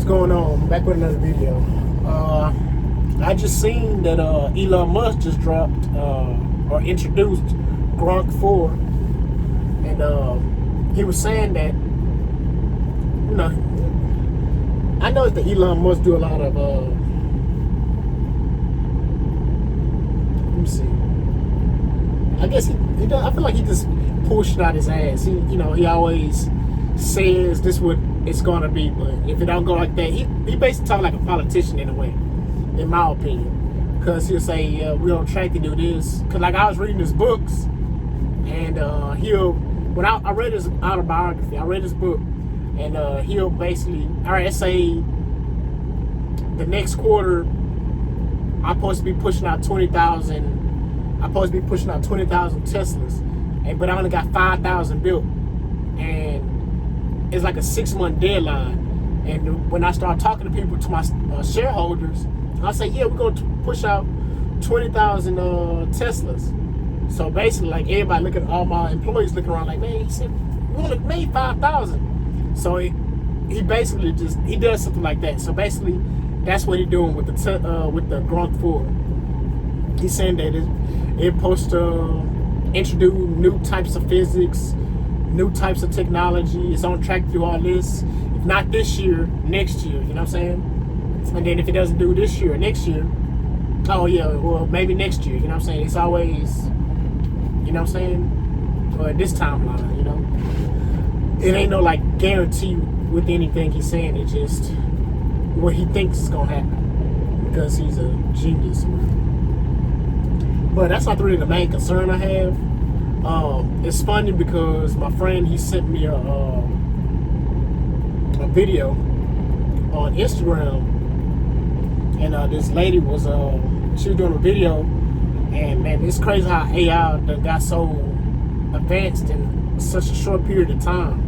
going on? Back with another video. I just seen that Elon Musk just dropped or introduced Grok 4, and he was saying that, you know, I know that Elon Musk do a lot of let me see. I guess he does. I feel like he just pushed out his ass. He always says this what it's gonna be, but if it don't go like that, he basically talk like a politician in a way, in my opinion, because he'll say we're on track to do this. Because like I was reading his books, and when I read his autobiography, I read his book, and he'll basically, all right, let's say the next quarter I'm supposed to be pushing out 20,000 Teslas, but I only got 5,000 built, and it's like a 6-month deadline. And when I start talking to people, to my shareholders, I say, yeah, we're going to push out 20,000 Teslas. So basically, like, everybody looking, all my employees looking around like, man, he said we only made 5,000. So he basically he does something like that. So basically, that's what he's doing with the Grok 4. He's saying that it's supposed to introduce new types of physics, new types of technology. It's on track to do all this. If not this year, next year. You know what I'm saying? And then if it doesn't do this year or next year, oh yeah, well maybe next year. You know what I'm saying? It's always, you know what I'm saying? Or this timeline. You know, it ain't no like guarantee with anything he's saying. It's just what he thinks is gonna happen because he's a genius. But that's not really the main concern I have. It's funny because my friend, he sent me a video on Instagram, and this lady was she was doing a video, and man, it's crazy how AI got so advanced in such a short period of time.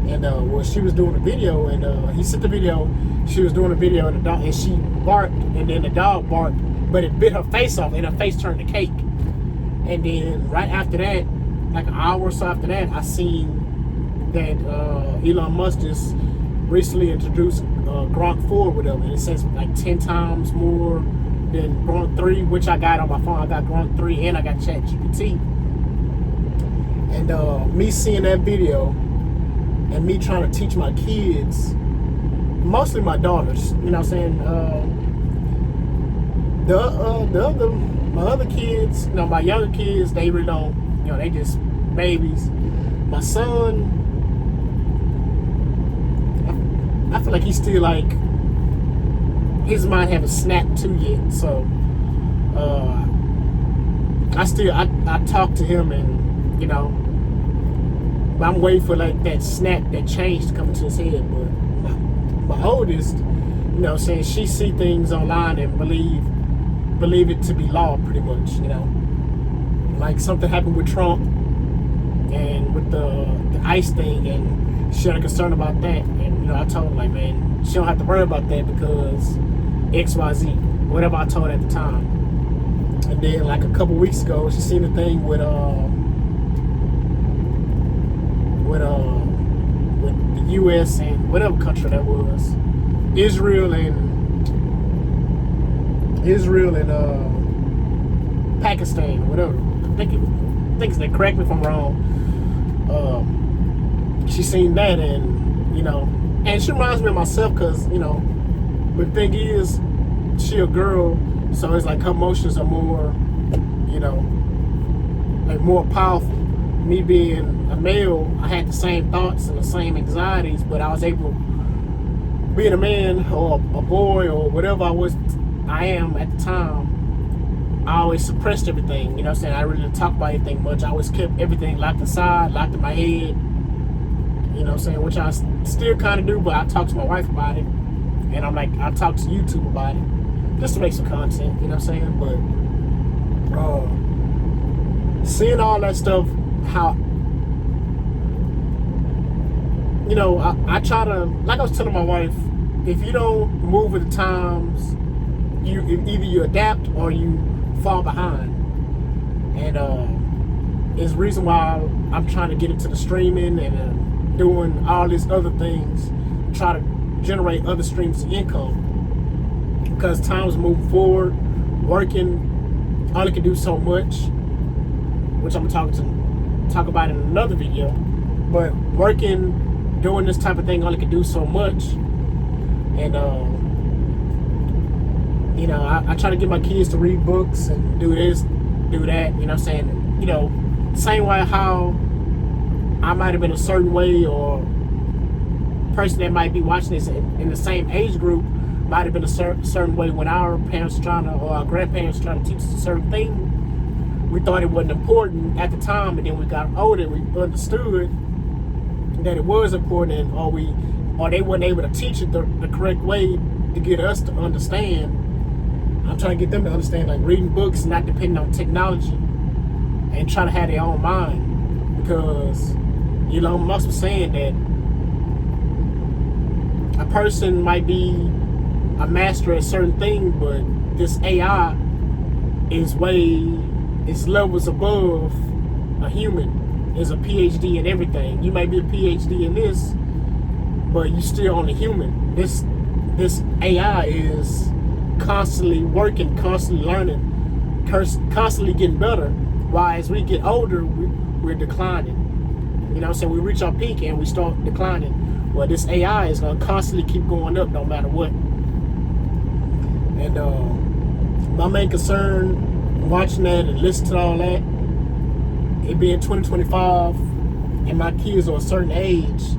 And well, she was doing a video, and he sent the video. She was doing a video, and the dog, and she barked, and then the dog barked, but it bit her face off, and her face turned to cake. And then right after that, like an hour or so after that, I seen that Elon Musk just recently introduced Grok 4 with him, and it says like 10 times more than Grok 3, which I got on my phone. I got Grok 3 and I got ChatGPT. And me seeing that video and me trying to teach my kids, mostly my daughters, you know what I'm saying? My other kids, you know, my younger kids, they really don't, you know, they just babies. My son, I feel like he's still like, his mind haven't snapped to yet. So I talk to him, and you know, I'm waiting for like that snap, that change to come into his head. But my oldest, you know, saying she see things online and believe it to be law, pretty much, you know. Like something happened with Trump and with the ICE thing, and she had a concern about that. And you know, I told her like, man, she don't have to worry about that because XYZ, whatever I told her at the time. And then like a couple weeks ago, she seen the thing with the US and whatever country that was, Israel and Pakistan or whatever. I think they, correct me if I'm wrong. She seen that, and you know, and she reminds me of myself because, you know, but the thing is, she a girl, so it's like her emotions are more, you know, like more powerful. Me being a male, I had the same thoughts and the same anxieties, but I was able, being a man or a boy or whatever I am at the time, I always suppressed everything, you know what I'm saying? I really didn't talk about anything much. I always kept everything locked inside, locked in my head, you know what I'm saying? Which I still kind of do, but I talk to my wife about it, and I'm like, I talk to YouTube about it, just to make some content, you know what I'm saying? But seeing all that stuff, how, you know, I try to, like I was telling my wife, if you don't move with the times, either you adapt or you fall behind. And it's the reason why I'm trying to get into the streaming and doing all these other things, try to generate other streams of income. Because time's moving forward, working only can do so much, which I'm gonna talk about in another video. But working, doing this type of thing only can do so much. And you know, I try to get my kids to read books and do this, do that. You know what I'm saying? You know, same way how I might have been a certain way, or person that might be watching this in the same age group might have been a certain way when our parents or our grandparents trying to teach us a certain thing. We thought it wasn't important at the time, and then we got older, we understood that it was important, or they weren't able to teach it the correct way to get us to understand. I'm trying to get them to understand, like reading books, not depending on technology, and trying to have their own mind. Because Elon Musk was saying that a person might be a master at a certain thing, but this AI is levels above a human. Is a PhD in everything. You might be a PhD in this, but you still only human. This AI is constantly working, constantly learning, constantly getting better. While as we get older, we're declining. You know what I'm saying? We reach our peak and we start declining. Well, this AI is going to constantly keep going up no matter what. And my main concern watching that and listening to all that, it being 2025 and my kids are a certain age,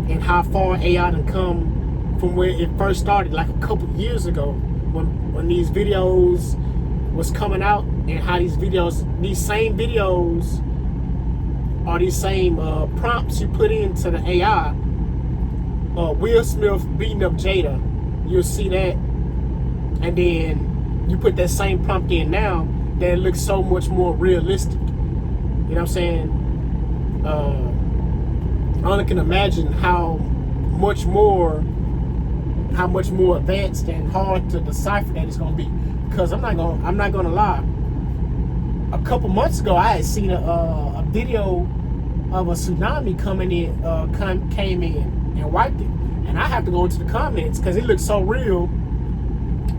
and how far AI done come from where it first started, like a couple years ago, when these videos was coming out, and how these same videos or these same prompts you put into the AI. Will Smith beating up Jada, you'll see that, and then you put that same prompt in now, that it looks so much more realistic. You know what I'm saying? I only can imagine how much more advanced and hard to decipher that it's gonna be. Because I'm not gonna lie. A couple months ago, I had seen a video of a tsunami came in and wiped it, and I had to go into the comments because it looked so real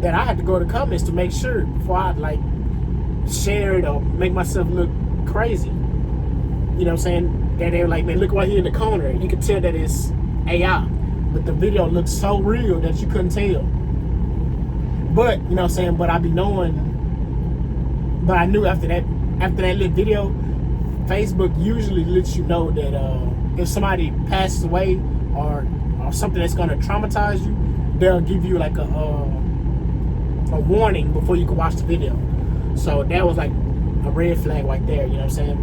that I had to go to the comments to make sure before I like share it or make myself look crazy. You know what I'm saying? That they were like, man, look right here in the corner. You could tell that it's AI, but the video looked so real that you couldn't tell. But you know what I'm saying? But I knew after that little video, Facebook usually lets you know that if somebody passes away or something that's gonna traumatize you, they'll give you like a warning before you can watch the video. So that was like a red flag right there. You know what I'm saying?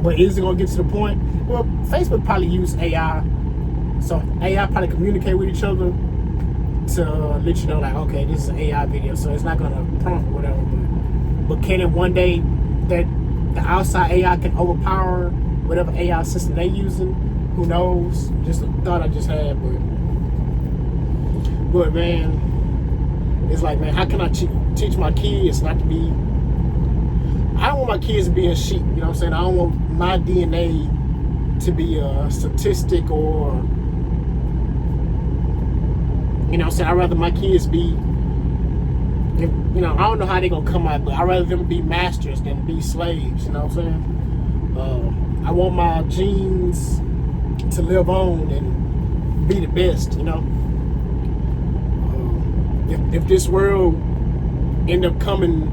But is it gonna get to the point? Well, Facebook probably use AI, so AI probably communicate with each other to let you know, like, okay, this is an AI video, so it's not gonna prompt or whatever. But can it one day that the outside AI can overpower whatever AI system they using? Who knows? Just a thought I just had, but man, it's like, man, how can I teach my kids not to be? I don't want my kids to be a sheep. You know what I'm saying? I don't want my DNA to be a statistic, or you know what I'm saying? I'd rather my kids be, you know, I don't know how they're gonna come out, but I'd rather them be masters than be slaves. You know what I'm saying? I want my genes to live on and be the best. You know, if this world end up coming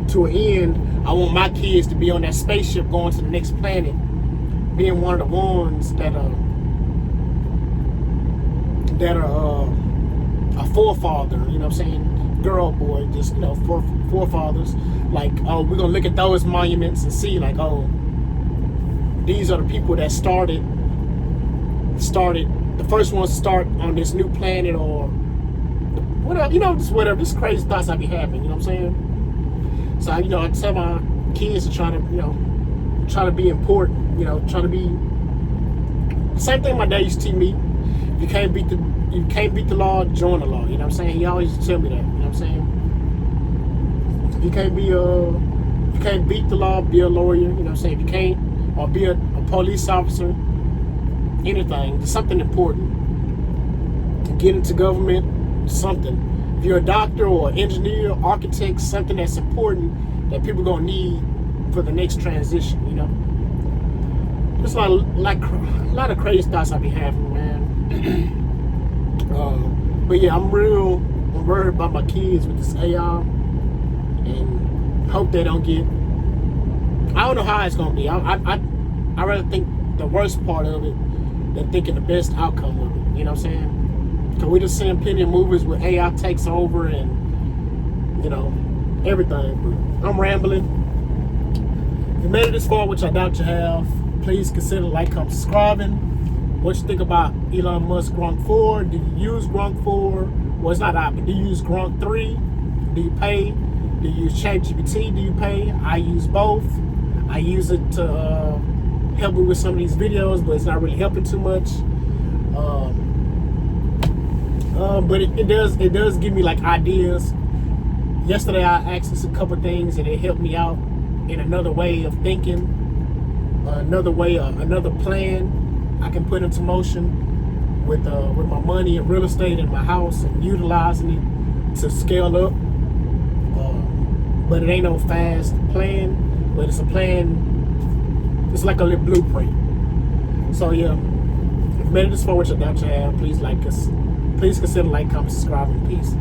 to an end, I want my kids to be on that spaceship going to the next planet, being one of the ones that are a forefather. You know what I'm saying? Girl, boy, just, you know, forefathers. Like, oh, we're gonna look at those monuments and see, like, oh, these are the people that started the first ones to start on this new planet, or whatever, you know, just whatever. Just crazy thoughts I be having. You know what I'm saying? So, you know, I tell my kids to try to be important. You know, try to be. Same thing my dad used to teach me. You can't beat the law, join the law. You know what I'm saying? He always used to tell me that. You know what I'm saying? If you can't beat the law, be a lawyer. You know what I'm saying? If you can't, or be a police officer, anything, just something important. get into government, something. If you're a doctor or engineer, architect, something that's important that people gonna need for the next transition, you know. Just like a lot of crazy thoughts I be having, man. But yeah, I'm worried about my kids with this AI, and hope they don't get. I don't know how it's gonna be. I rather think the worst part of it than thinking the best outcome of it. You know what I'm saying? Because we just seeing plenty of movies where AI takes over and, you know, everything. But I'm rambling. If you made it this far, which I doubt you have, please consider like, comment, subscribing. What you think about Elon Musk Grok 4? Do you use Grok 4? Well, it's not out, but do you use Grok 3? Do you pay? Do you use ChatGPT? Do you pay? I use both. I use it to help me with some of these videos, but it's not really helping too much. But it does give me like ideas. Yesterday I asked this a couple things, and it helped me out in another way of thinking, another plan I can put into motion with my money and real estate in my house, and utilizing it to scale up. But it ain't no fast plan, but it's a plan. It's like a little blueprint. So yeah, if you made it this far, which I doubt you have, please like us. Please consider like, comment, subscribe, and peace.